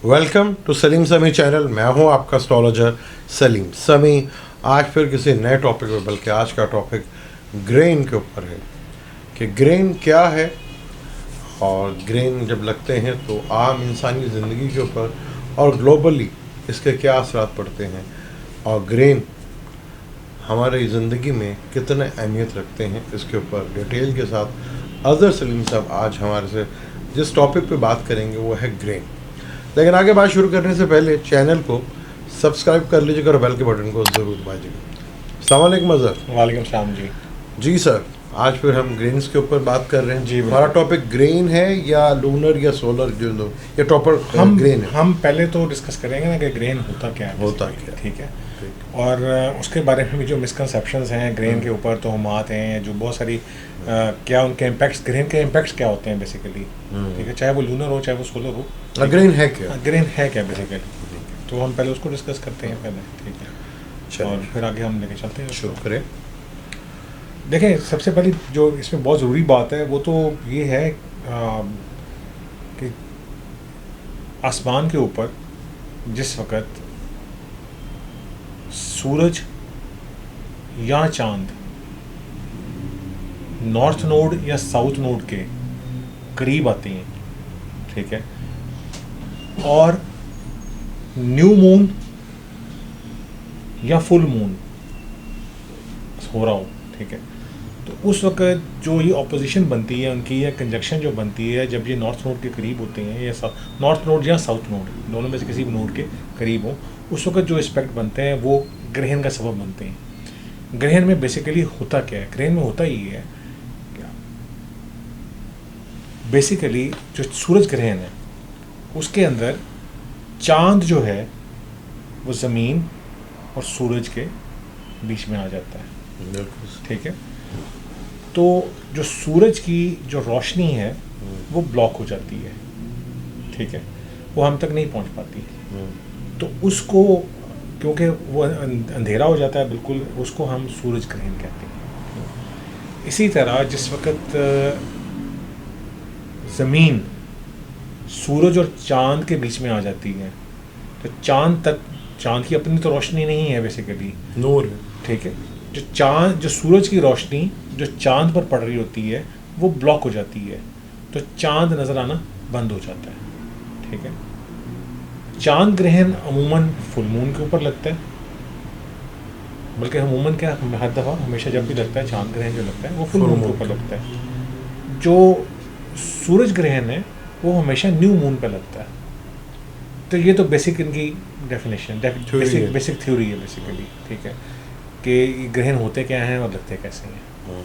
Welcome to Salim समी channel. मैं हूं आपका एस्ट्रोलॉजर सलीम समी। आज फिर किसी नए टॉपिक पे, बल्कि आज का टॉपिक ग्रेन के ऊपर है कि ग्रेन क्या है और ग्रेन जब लगते हैं तो आम इंसानी ज़िंदगी के ऊपर और ग्लोबली इसके क्या असरात पड़ते हैं और ग्रेन हमारी ज़िंदगी में कितने अहमियत रखते हैं, इसके ऊपर डिटेल के साथ अज़हर सलीम साहब आज हमारे से जिस टॉपिक पे बात करेंगे वो है ग्रेन। लेकिन आगे बात शुरू करने से पहले चैनल को सब्सक्राइब कर लीजिएगा और बेल के बटन को ज़रूर दबाइएगा। अस्सलाम वालेकुम अज़हर। वालेकुम सलाम जी। जी सर, आज फिर हम ग्रेन्स के ऊपर बात कर रहे हैं। जी, हमारा टॉपिक ग्रेन है या लूनर या सोलर, जो लो ये टॉपिक हम ग्रेन है। हम पहले तो डिस्कस करेंगे ना कि ग्रेन होता क्या है, होता क्या है। ठीक है। और उसके बारे में भी जो मिसकंसेप्शंस हैं ग्रेन के ऊपर, तोहमात हैं, जो बहुत सारी क्या उनके इम्पैक्ट्स, ग्रेन के इम्पैक्ट्स क्या होते हैं बेसिकली, ठीक है, चाहे वो लूनर हो चाहे वो सोलर हो। ग्रेन है क्या? ग्रेन है क्या बेसिकली, तो हम पहले उसको डिस्कस करते हैं पहले, ठीक है, और फिर आगे हम लेके चलते हैं। शुरू करें। देखें, सबसे पहली जो इसमें बहुत ज़रूरी बात है वो तो ये है कि आसमान के ऊपर जिस वक़्त सूरज या चांद नॉर्थ नोड या साउथ नोड के करीब आती हैं, ठीक है, और न्यू मून या फुल मून हो रहा हो, ठीक है, तो उस वक्त जो ये ऑपोजिशन बनती है उनकी, या कंजक्शन जो बनती है जब ये नॉर्थ नोड के करीब होते हैं या नॉर्थ नोड या साउथ नोड, दोनों में से किसी भी नोड के करीब हो, उस वक्त जो एस्पेक्ट बनते हैं वो ग्रहण का सबब बनते हैं। ग्रहण में बेसिकली होता क्या है? ग्रहण में होता ये है, बेसिकली जो सूरज ग्रहण है उसके अंदर चांद जो है वो ज़मीन और सूरज के बीच में आ जाता है, ठीक है। तो जो सूरज की जो रोशनी है वो ब्लॉक हो जाती है, ठीक है, वो हम तक नहीं पहुंच पाती, तो उसको, क्योंकि वो अंधेरा हो जाता है बिल्कुल, उसको हम सूरज ग्रहण कहते हैं। इसी तरह जिस वक्त ज़मीन सूरज और चांद के बीच में आ जाती है तो चांद की अपनी तो रोशनी नहीं है, बेसिकली नूर है, ठीक है, जो सूरज की रोशनी जो चांद पर पड़ रही होती है वो ब्लॉक हो जाती है, तो चांद नज़र आना बंद हो जाता है, ठीक है। चांद ग्रहण अमूमन फुल मून के ऊपर लगता है, बल्कि अमूमन क्या, हर दफ़ा हमेशा जब भी लगता है चांद ग्रहण जो लगता है वो फुल मून के ऊपर लगता है। जो सूरज ग्रहण है वो हमेशा न्यू मून पे लगता है। तो ये तो बेसिक इनकी डेफिनेशन, बेसिक थ्योरी है बेसिकली, ठीक है, कि ग्रहण होते क्या हैं और लगते कैसे हैं।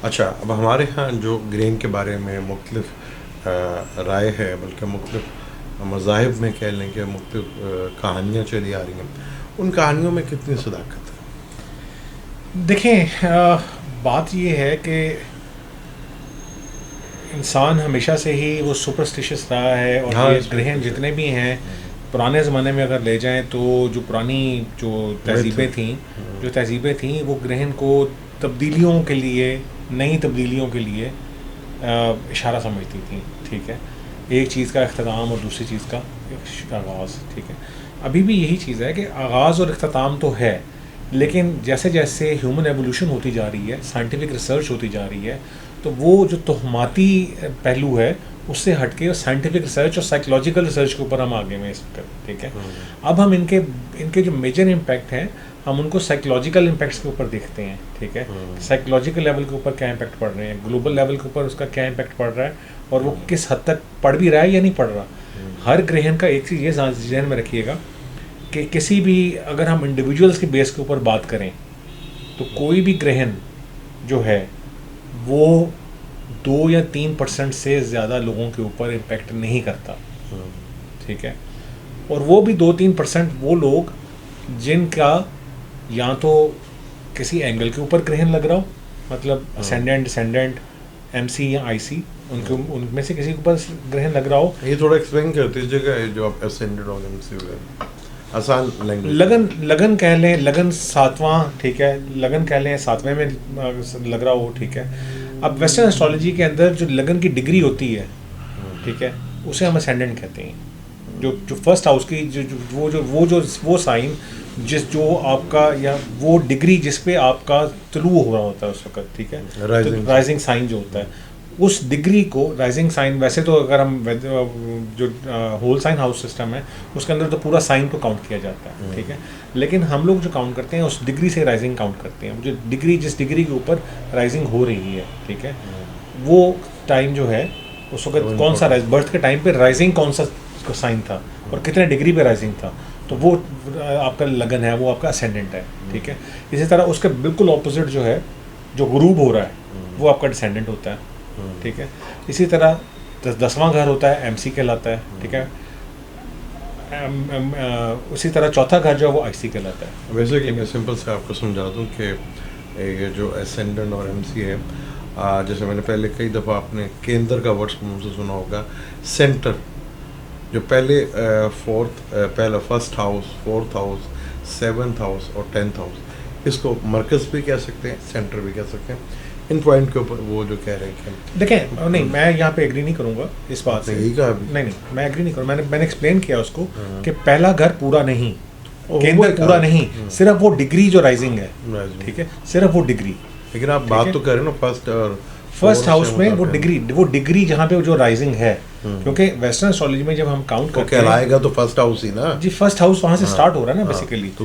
अच्छा, अब हमारे यहाँ जो ग्रेन के बारे में मुख्तलिफ राय है, बल्कि मुख्तलिफ मज़ाहिब में कह लें कि मुख्तलिफ कहानियाँ चली आ रही हैं, उन कहानियों में कितनी सदाकत है? देखें, बात ये है कि इंसान हमेशा से ही वो सुपरस्टिशियस रहा है, और हाँ, ये ग्रहण जितने भी हैं पुराने ज़माने में अगर ले जाएं तो जो पुरानी जो तहजीबें थीं वो ग्रहण को तब्दीलियों के लिए, नई तब्दीलियों के लिए इशारा समझती थी, ठीक है, एक चीज़ का अख्ताम और दूसरी चीज़ का आगाज़, ठीक है। अभी भी यही चीज़ है कि आगाज़ और अख्ताम तो है, लेकिन जैसे जैसे ह्यूमन एवोल्यूशन होती जा रही है, साइंटिफिक रिसर्च होती जा रही है, तो वो जो तोहमाती पहलू है उससे हटके साइंटिफिक रिसर्च और साइकोलॉजिकल रिसर्च के ऊपर हम आगे में इस वक्त, ठीक है। अब हम इनके जो मेजर इम्पैक्ट हैं हम उनको साइकोलॉजिकल इम्पैक्ट्स के ऊपर देखते हैं, ठीक है, साइकोलॉजिकल लेवल के ऊपर क्या इम्पैक्ट पड़ रहे हैं, ग्लोबल लेवल के ऊपर उसका क्या इम्पैक्ट पड़ रहा है, और वो किस हद तक पड़ भी रहा है या नहीं पड़ रहा। हर ग्रहण का एक चीज़ ये ध्यान में रखिएगा कि किसी भी, अगर हम इंडिविजुअल्स के बेस के ऊपर बात करें तो कोई भी ग्रहण जो है वो 2 या 3% से ज़्यादा लोगों के ऊपर इम्पैक्ट नहीं करता, ठीक है, और वो भी 2-3% वो लोग जिनका या तो किसी एंगल के ऊपर ग्रहण लग रहा हो, मतलब असेंडेंट, डिसेंडेंट, MC या IC, उनमें से किसी के ऊपर ग्रहण लग रहा हो। ये थोड़ा एक्सप्लेन कर दीजिएगा, जो आप असेंडेंट और MC वगैरह, आसान लैंग्वेज। लगन कह लें, लगन 7वां, ठीक है, लगन कह लें 7वें में लग रहा हो, ठीक है। अब वेस्टर्न एस्ट्रोलॉजी के अंदर जो लगन की डिग्री होती है, ठीक है, उसे हम असेंडेंट कहते हैं। जो फर्स्ट हाउस की वो साइन जो आपका या वो डिग्री जिस पे आपका तुलू हो रहा होता है उस वक्त, ठीक है, राइजिंग साइन जो होता है उस डिग्री को राइजिंग साइन, वैसे तो अगर हम जो होल साइन हाउस सिस्टम है उसके अंदर तो पूरा साइन को काउंट किया जाता है, ठीक है, लेकिन हम लोग जो काउंट करते हैं उस डिग्री से राइजिंग काउंट करते हैं, जो डिग्री जिस डिग्री के ऊपर राइजिंग हो रही है, ठीक है, वो टाइम जो है उस वक्त कौन सा बर्थ के टाइम पे राइजिंग कौन सा साइन था और कितने डिग्री पे राइजिंग था, तो वो आपका लगन है, वो आपका असेंडेंट है, ठीक है। इसी तरह उसके बिल्कुल ऑपोजिट जो है, जो गुरूब हो रहा है वो आपका डिसेंडेंट होता है, ठीक है। इसी तरह 10वां घर होता है एमसी कहलाता है, ठीक है। उसी तरह चौथा घर जो है वो आईसी कहलाता है। वैसे कि मैं सिंपल से आपको समझा दूं कि ये जो असेंडेंट और एमसी है, जैसे मैंने पहले कई दफ़ा आपने केंद्र का वर्ड्स मुंह से सुना होगा, सेंटर जो पहले पहला first house, fourth house, 7th house और 10th हाउस, इसको मरकज़ भी कह सकते हैं, सेंटर भी कह सकते हैं। इन पॉइंट के ऊपर वो जो कह रहे हैं कि देखें, नहीं मैं यहाँ पे एग्री नहीं करूँगा इस बात से, यही कहा नहीं मैं एग्री नहीं करूँगा। मैंने एक्सप्लेन किया उसको कि पहला घर पूरा नहीं, केंद्र पूरा नहीं, सिर्फ वो डिग्री जो राइजिंग है, ठीक है, सिर्फ वो डिग्री। लेकिन आप बात तो कर रहे हो ना फर्स्ट हाउस में वो डिग्री जहाँ पे जो राइजिंग है, क्योंकि वेस्टर्न एस्ट्रोलॉजी में जब हम काउंट करते हैं कहलाएगा तो फर्स्ट हाउस ही ना जी, फर्स्ट हाउस वहाँ से स्टार्ट हो रहा है ना बेसिकली, तो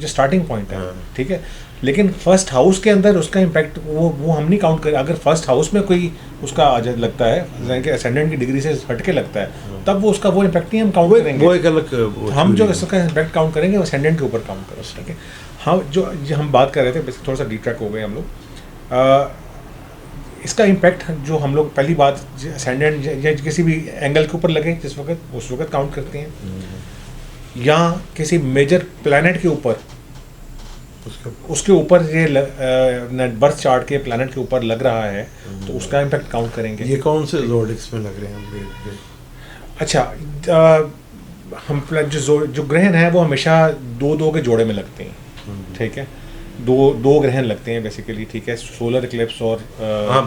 स्टार्टिंग पॉइंट है, ठीक है। लेकिन फर्स्ट हाउस के अंदर उसका इम्पैक्ट वो हम नहीं काउंट करें। अगर फर्स्ट हाउस में कोई उसका लगता है कि असेंडेंट की डिग्री से हट के लगता है, तब वो उसका वो इम्पैक्ट नहीं हम काउंट करेंगे, वो एक अलग हम जो इसका इम्पैक्ट काउंट करेंगे वो असेंडेंट के ऊपर काउंट करेंगे, ठीक है। हाँ, जो हम बात कर रहे थे थोड़ा सा डिट्रैक्ट हो गए हम लोग। इसका इम्पैक्ट जो हम लोग पहली बात असेंडेंट या किसी भी एंगल के ऊपर लगे जिस वक्त उस वक्त काउंट करते हैं, या किसी मेजर प्लैनेट के ऊपर उसके ऊपर ये बर्थ चार्ट के प्लैनेट के ऊपर लग रहा है तो उसका इम्पैक्ट काउंट करेंगे। ये कौन से ज़ोडिक्स में लग रहे हैं? अच्छा, हम जो ग्रहण है वो हमेशा 2-2 के जोड़े में लगते हैं, ठीक है, दो ग्रहण लगते हैं बेसिकली, ठीक है, सोलर इक्लिप्स और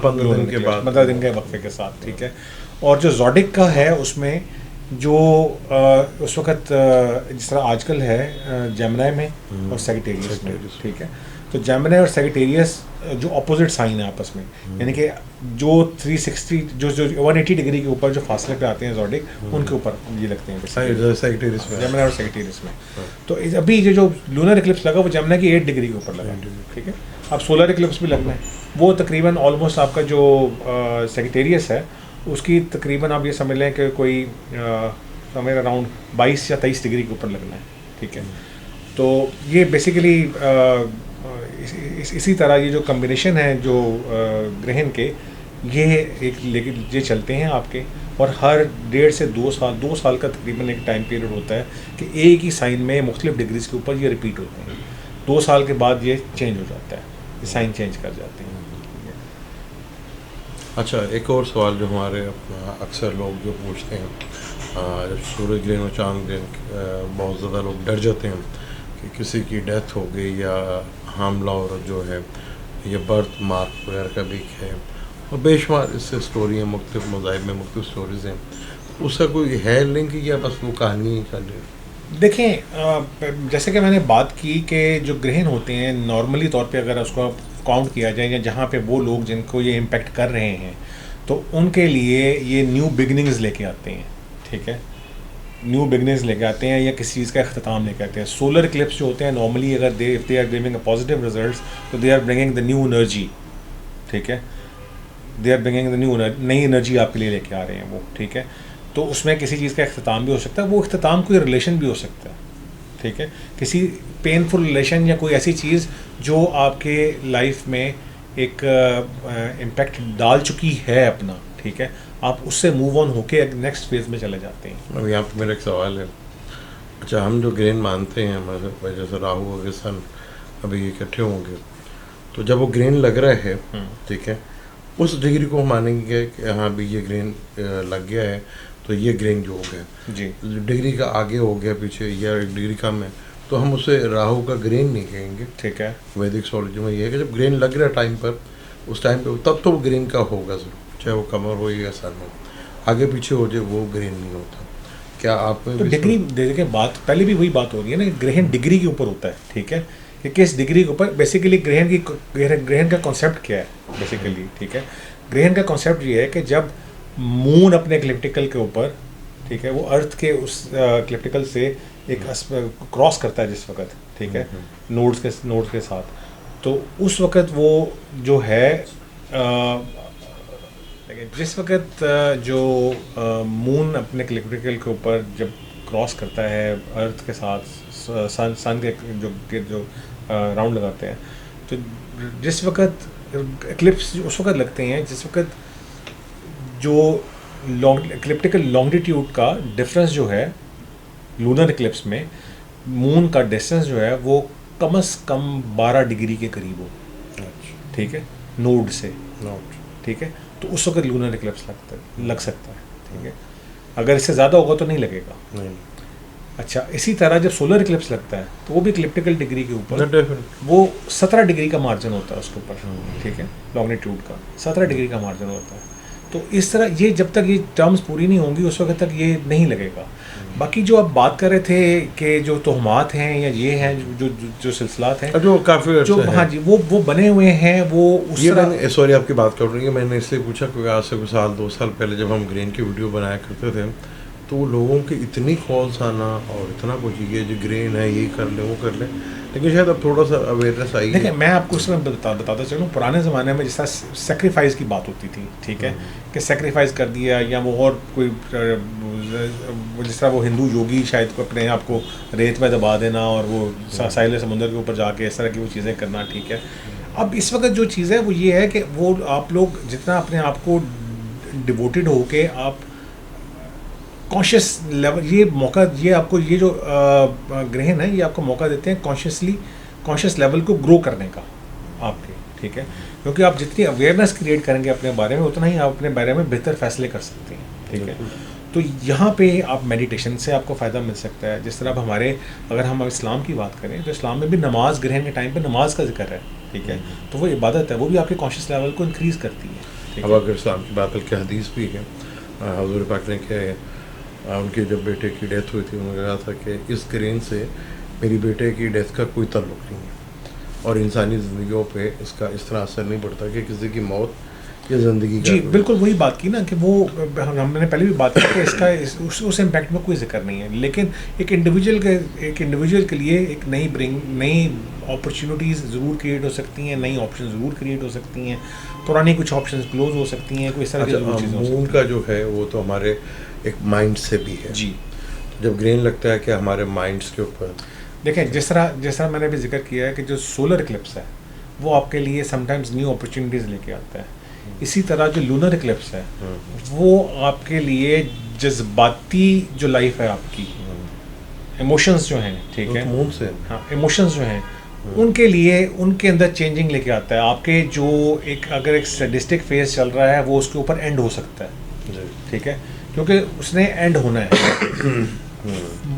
15 दिन के बाद, 15 दिन के वक्फे के साथ, ठीक है। और जो ज़ोडिक का है उसमें जो उस वक्त जिस तरह आजकल है जेमिनी में और सैजिटेरियस में, ठीक है, तो जेमिनी और सैजिटेरियस जो अपोजिट साइन है आपस में, यानी कि जो 360 जो 180 डिग्री के ऊपर जो फासले पे आते हैं ज़ोडिक, उनके ऊपर ये लगते हैं सैजिटेरियस में, जेमिनी और सैजिटेरियस में। तो अभी ये जो लूनर इक्लिप्स लगा वो जेमिनी की 8 डिग्री के ऊपर लगा, ठीक है। अब सोलर इक्लिप्स भी लगना है, वो तकरीबन ऑलमोस्ट आपका जो सैजिटेरियस है उसकी तकरीबन आप ये समझ लें कि कोई समवेयर अराउंड 22 या 23 डिग्री के ऊपर लगना है, ठीक है। तो ये बेसिकली इसी तरह ये जो कम्बिनेशन है जो ग्रहण के, ये चलते हैं आपके, और हर 1.5 से 2 साल का तकरीबन एक टाइम पीरियड होता है कि एक ही साइन में मुख्तलिफ डिग्रीज के ऊपर ये रिपीट होते हैं। 2 साल के बाद ये चेंज हो जाता है, ये साइन चेंज कर जाते हैं। अच्छा, एक और सवाल जो हमारे अक्सर लोग जो पूछते हैं, जब सूरज ग्रहण और चांद ग्रहण बहुत ज़्यादा लोग डर जाते हैं कि किसी की डेथ हो गई या हमला और जो है ये बर्थ मार्क वगैरह का भी है, और बेशुमार इससे स्टोरी हैं, मुख्तलिफ मज़ाहिब में मुख्तलिफ स्टोरीज़ हैं, उसका कोई है लिंक या बस वो कहानी ही कर ले? देखें, जैसे कि मैंने बात की कि जो ग्रहण होते हैं नॉर्मली तौर पे अगर उसको काउंट किया जाए या जहाँ पे वो लोग जिनको ये इम्पेक्ट कर रहे हैं तो उनके लिए ये न्यू बिगनिंग्स लेके आते हैं, ठीक है, न्यू बिगनिंग्स लेके आते हैं या किसी चीज़ का अख्ताम लेके आते हैं। सोलर इक्लिप्स जो होते हैं नॉर्मली अगर they are giving a positive results तो they are bringing the new energy, ठीक है, they are bringing the new नई एनर्जी आपके लिए लेके आ रहे हैं वो, ठीक है। तो उसमें किसी चीज़ का अख्ताम भी हो सकता है, वो अख्ताम कोई रिलेशन भी हो सकता है, ठीक है, किसी पेनफुल रिलेशन या कोई ऐसी चीज़ जो आपके लाइफ में एक इम्पैक्ट डाल चुकी है अपना, ठीक है, आप उससे मूव ऑन होके नेक्स्ट फेज में चले जाते हैं। अब यहाँ पर मेरा एक सवाल है, अच्छा हम जो ग्रहण मानते हैं मतलब जैसे राहु और सन अभी इकट्ठे होंगे, तो जब वो ग्रहण लग रहा है, ठीक है, उस डिग्री को हम मानेंगे कि हाँ भी ये ग्रहण लग गया है तो ये ग्रहण जो हो गया जी, डिग्री का आगे हो गया पीछे या एक डिग्री कम है तो हम उसे राहु का ग्रहण नहीं कहेंगे, ठीक है। वैदिक एस्ट्रोलॉजी में ये है कि जब ग्रहण लग रहा है टाइम पर, उस टाइम पे तब तो वो ग्रहण का होगा ज़रूर, चाहे वो कमर हो या सन हो। आगे पीछे हो जाए वो ग्रेन नहीं होता। क्या आप में तो भी डिग्री देखिए, बात पहले भी वही बात हो रही है ना, ग्रहण डिग्री के ऊपर होता है, ठीक है, कि किस डिग्री के ऊपर बेसिकली ग्रहण का कॉन्सेप्ट क्या है बेसिकली, ठीक है। ग्रहण का कॉन्सेप्ट ये है कि जब मून अपने इक्लिप्टिकल के ऊपर, ठीक है, वो अर्थ के उस इक्लिप्टिकल से एक क्रॉस करता है जिस वक्त, ठीक है, नोड्स के साथ, तो उस वक्त वो जो है जिस वक्त जो मून अपने इक्लिप्टिकल के ऊपर जब क्रॉस करता है अर्थ के साथ, सन के जो राउंड लगाते हैं, तो जिस वक्त इक्लिप्स उस वक्त लगते हैं जिस वक्त जो इक्लिप्टिकल लॉन्गिट्यूड का डिफरेंस जो है लूनर इक्लिप्स में मून का डिस्टेंस जो है वो कम से कम 12 डिग्री के करीब हो, ठीक है, नोड से, ठीक है, तो उस वक्त लूनर इक्लिप्स लग सकता है, ठीक है। अगर इससे ज़्यादा होगा तो नहीं लगेगा। नहीं। अच्छा, इसी तरह जब सोलर इक्लिप्स लगता है तो वो भी इक्लिप्टिकल डिग्री के ऊपर Definitely. वो 17 डिग्री का मार्जिन होता है उसके ऊपर, ठीक है, लॉन्गिट्यूड का 17 डिग्री का मार्जिन होता है। तो इस तरह ये जब तक ये टर्म्स पूरी नहीं होंगी उस वक्त तक ये नहीं लगेगा। बाकी जो आप बात कर रहे थे कि जो तोहमात हैं या ये हैं जो सिलसिलात हैं जो काफ़ी जो, हाँ जी, वो बने हुए हैं, वो उस ये तरह। मैंने, सॉरी आपकी बात कर रही है, मैंने इसलिए पूछा क्योंकि आज से कुछ साल 2 साल पहले जब हम ग्रेन की वीडियो बनाया करते थे तो लोगों के इतनी कॉल्स आना और इतना कुछ ये जो ग्रेन है ये कर ले वो कर ले, लेकिन शायद अब थोड़ा सा अवेयरनेस आई है। देखिए, मैं आपको इसमें बताता चलूँ, पुराने ज़माने में जिस तरह सेक्रीफाइस की बात होती थी, ठीक है, कि सेक्रीफाइस कर दिया, या वो और कोई जिस तरह वो हिंदू योगी शायद को अपने आप को रेत में दबा देना और वो साहिल समुंदर के ऊपर जाके इस तरह की वो चीज़ें करना, ठीक है। अब इस वक्त जो चीज़ है वो ये है कि वो आप लोग जितना अपने आप को डिवोटेड हो के आप कॉन्शियस लेवल, ये मौका, ये आपको ये जो ग्रहण है ये आपको मौका देते हैं कॉन्शियस लेवल को ग्रो करने का आपके, ठीक है, क्योंकि आप जितनी अवेयरनेस क्रिएट करेंगे अपने बारे में उतना ही आप अपने बारे में बेहतर फैसले कर सकते हैं, ठीक है। तो यहाँ पे आप मेडिटेशन से आपको फ़ायदा मिल सकता है। जिस तरह अब अगर हम इस्लाम की बात करें तो इस्लाम में भी नमाज, ग्रहण के टाइम पे नमाज का जिक्र है, ठीक है, तो वो इबादत है, वो भी आपके कॉन्शियस लेवल को इंक्रीज़ करती है। अब अगर इस्लाम की बात बल्कि हदीस भी है, हुज़ूर पाक ने क्या है, उनके जब बेटे की डेथ हुई थी उन्होंने कहा था कि इस ग्रेन से मेरी बेटे की डेथ का कोई ताल्लुक़ नहीं है और इंसानी ज़िंदगियों पे इसका इस तरह असर नहीं पड़ता कि किसी की मौत या ज़िंदगी का। जी बिल्कुल वही बात की ना कि वो हमने पहले भी बात की कि इसका उस इम्पैक्ट में कोई जिक्र नहीं है, लेकिन एक इंडिविजुअल के लिए एक नई अपॉर्चुनिटीज़ ज़रूर क्रिएट हो सकती हैं, नई ऑप्शन ज़रूर क्रिएट हो सकती हैं, पुरानी कुछ ऑप्शन क्लोज हो सकती हैं, कोई इस तरह की चीज़ें हो सकती हैं। उनका जो है वो तो हमारे एक माइंड से भी है जी। जब ग्रेन लगता है कि हमारे माइंड्स के ऊपर देखें, जिस तरह मैंने भी जिक्र किया है कि जो सोलर इक्लिप्स है वो आपके लिए समटाइम्स न्यू अपॉर्चुनिटीज़ लेके आता है, इसी तरह जो लूनर इक्लिप्स है वो आपके लिए जज्बाती जो लाइफ है आपकी, इमोशंस जो हैं, ठीक है, मून से, हाँ, इमोशंस जो हैं उनके लिए उनके अंदर चेंजिंग लेके आता है। आपके जो अगर एक सैडिस्टिक फेज चल रहा है वो उसके ऊपर एंड हो सकता है, ठीक है, क्योंकि उसने एंड होना है।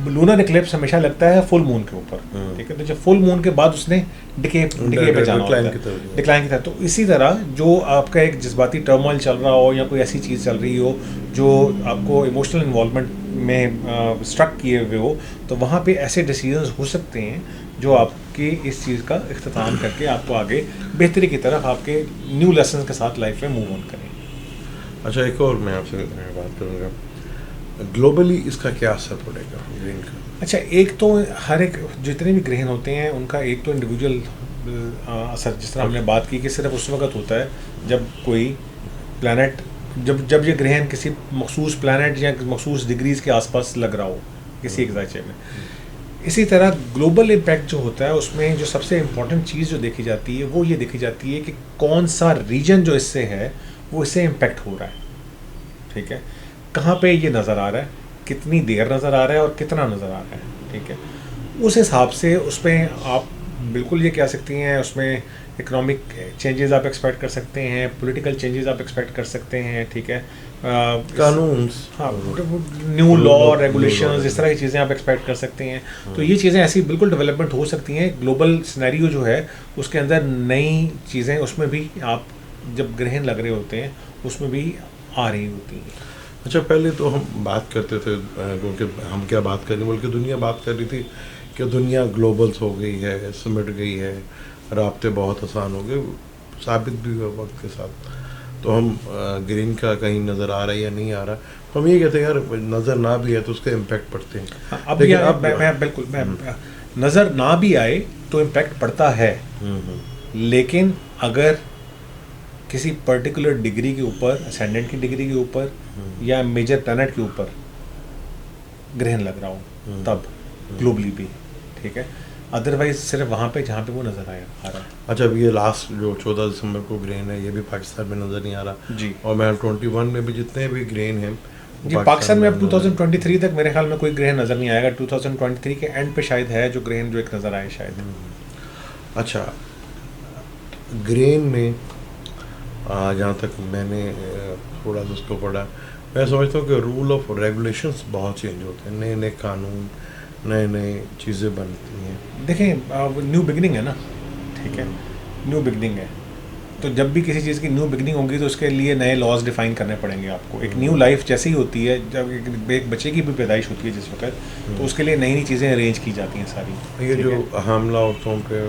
लूनर इक्लिप्स हमेशा लगता है फुल मून के ऊपर, ठीक है, तो जब फुल मून के बाद उसने डिके पे जाना होता है, डिक्लाइन की तरफ। तो इसी तरह जो आपका एक जज्बाती टर्मोइल चल रहा हो या कोई ऐसी चीज़ चल रही हो जो आपको इमोशनल इन्वॉल्वमेंट में स्ट्रक किए हुए हो, तो वहाँ पे ऐसे डिसीजंस हो सकते हैं जो आपकी इस चीज़ का इख्तिताम करके आपको आगे बेहतरी की तरफ आपके न्यू लेसन के साथ लाइफ में मूव ऑन करें। अच्छा, एक और मैं आपसे बात करूँगा, ग्लोबली इसका क्या असर पड़ेगा ग्रहण का? अच्छा, एक तो हर एक जितने भी ग्रहण होते हैं उनका एक तो इंडिविजुअल असर, जिस तरह हमने बात की कि सिर्फ उस वक्त होता है जब कोई प्लैनेट, जब ये ग्रहण किसी मखसूस प्लैनेट या मखसूस डिग्रीज़ के आसपास लग रहा हो किसी एक ज़ायचे में। इसी तरह ग्लोबल इम्पैक्ट जो होता है उसमें जो सबसे इम्पॉर्टेंट चीज़ जो देखी जाती है वो ये देखी जाती है कि कौन सा रीजन जो इससे है वो इससे इम्पैक्ट हो रहा है, ठीक है, कहाँ पे ये नज़र आ रहा है, कितनी देर नज़र आ रहा है और कितना नज़र आ रहा है, ठीक है। उस हिसाब से उसमें आप बिल्कुल ये कह सकती हैं, उसमें इकोनॉमिक चेंजेस आप एक्सपेक्ट कर सकते हैं, पॉलिटिकल चेंजेस आप एक्सपेक्ट कर सकते हैं, ठीक है, कानून, हाँ, न्यू लॉ रेगुलेशंस, इस तरह की चीज़ें आप एक्सपेक्ट कर सकते हैं। तो ये चीज़ें ऐसी बिल्कुल डेवलपमेंट हो सकती हैं। ग्लोबल सिनेरियो जो है उसके अंदर नई चीज़ें उसमें भी आप जब ग्रहण लग रहे होते हैं उसमें भी आ रही होती हैं। अच्छा, पहले तो हम बात करते थे क्योंकि हम क्या बात कर रहे हैं, बल्कि दुनिया बात कर रही थी कि दुनिया ग्लोबल्स हो गई है, सिमट गई है, राब्ते बहुत आसान हो गए, साबित भी हुआ वक्त के साथ। तो हम ग्रीन का कहीं नज़र आ रहा है या नहीं आ रहा, तो हम ये कहते हैं यार नज़र ना भी है तो उसके इम्पैक्ट पड़ते हैं। अब लेकिन अब मैं बिल्कुल मैं नज़र ना भी आए तो इम्पैक्ट पड़ता है, लेकिन अगर किसी पर्टिकुलर डिग्री के ऊपर, असेंडेंट की डिग्री के ऊपर या मेजर प्लैनेट के ऊपर ग्रहण लग रहा हो तब ग्लोबली भी, ठीक है। अदरवाइज सिर्फ वहाँ पे जहाँ पे वो नज़र आ रहा है। अच्छा, अब ये लास्ट जो 14 दिसंबर को ग्रेन है, ये भी पाकिस्तान में नज़र नहीं आ रहा जी। और मैं 21 में भी जितने भी ग्रेन हैं जी, पाकिस्तान में अब 2023 तक मेरे ख्याल में कोई ग्रहण नज़र नहीं आएगा। 2023 के एंड पे शायद है जो ग्रहण जो एक नज़र आए शायद। अच्छा, ग्रेन में जहाँ तक मैंने थोड़ा सा उसको पढ़ा, मैं समझता हूँ कि रूल ऑफ रेगुलेशंस बहुत चेंज होते हैं, नए नए कानून, नए नए चीज़ें बनती हैं। देखें, न्यू बिगनिंग है ना, ठीक है, न्यू बिगनिंग है, तो जब भी किसी चीज़ की न्यू बिगनिंग होगी तो उसके लिए नए लॉज डिफाइन करने पड़ेंगे आपको। एक न्यू लाइफ जैसी ही होती है, जब एक बच्चे की भी पैदाइश होती है जिस वक्त, तो उसके लिए नई नई चीज़ें अरेंज की जाती हैं सारी। ये जो हमला औरतों पे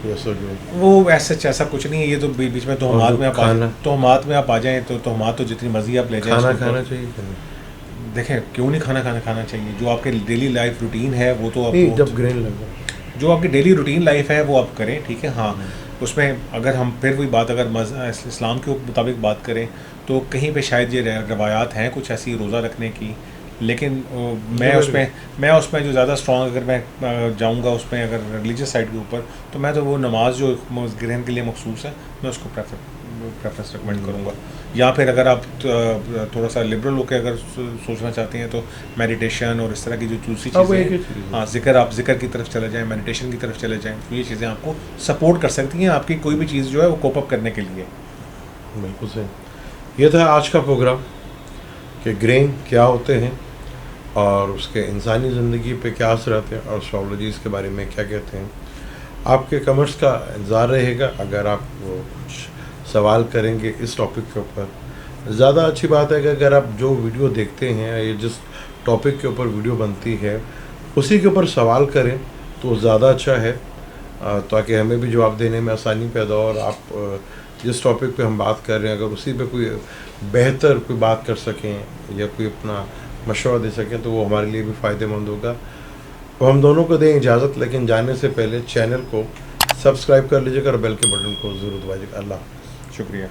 ऐसा जो वो ऐसा कुछ नहीं है, ये तो बीच में तोहमात में आप आ जाएं तो तोहमात तो जितनी मर्जी आप ले जाएं। खाना चाहिए। देखें, क्यों नहीं खाना चाहिए, जो आपके डेली लाइफ रूटीन है वो तो नहीं, जब ग्रेन लगा, जो आपकी डेली रूटीन लाइफ है वो आप करें, ठीक है। हाँ, उसमें अगर हम फिर वही बात, अगर इस्लाम के मुताबिक बात करें तो कहीं पे शायद ये रवायात हैं कुछ ऐसी रोज़ा रखने की, लेकिन मैं उसमें जो ज़्यादा स्ट्रॉन्ग, अगर मैं जाऊंगा उसमें अगर रिलीजियस साइड के ऊपर, तो मैं तो वो नमाज जो ग्रहण के लिए मखसूस है, मैं उसको प्रेफरेंस रिकमेंड करूँगा। या फिर अगर आप थोड़ा सा लिबरल होकर अगर सोचना चाहते हैं तो मेडिटेशन और इस तरह की जो दूसरी चीज़ें, हाँ, जिक्र की तरफ चले जाएं, मेडिटेशन की तरफ चले जाएं, तो ये चीज़ें आपको सपोर्ट कर सकती हैं आपकी कोई भी चीज़ जो है वो कोप अप करने के लिए। बिल्कुल सही। ये था आज का प्रोग्राम कि ग्रेन क्या होते हैं और उसके इंसानी ज़िंदगी पे क्या असर आते हैं और एस्ट्रोलॉजी इसके बारे में क्या कहते हैं। आपके कमेंट्स का इंतज़ार रहेगा। अगर आप कुछ सवाल करेंगे इस टॉपिक के ऊपर, ज़्यादा अच्छी बात है कि अगर आप जो वीडियो देखते हैं या जिस टॉपिक के ऊपर वीडियो बनती है उसी के ऊपर सवाल करें तो ज़्यादा अच्छा है, ताकि हमें भी जवाब देने में आसानी पैदा हो। और आप जिस टॉपिक पे हम बात कर रहे हैं अगर उसी पे कोई बेहतर कोई बात कर सकें या कोई अपना मशवरा दे सकें तो वो हमारे लिए भी फ़ायदेमंद होगा। तो हम दोनों को दें इजाज़त, लेकिन जाने से पहले चैनल को सब्सक्राइब कर लीजिएगा और बेल के बटन को ज़रूर दबाइएगा। अल्लाह। शुक्रिया।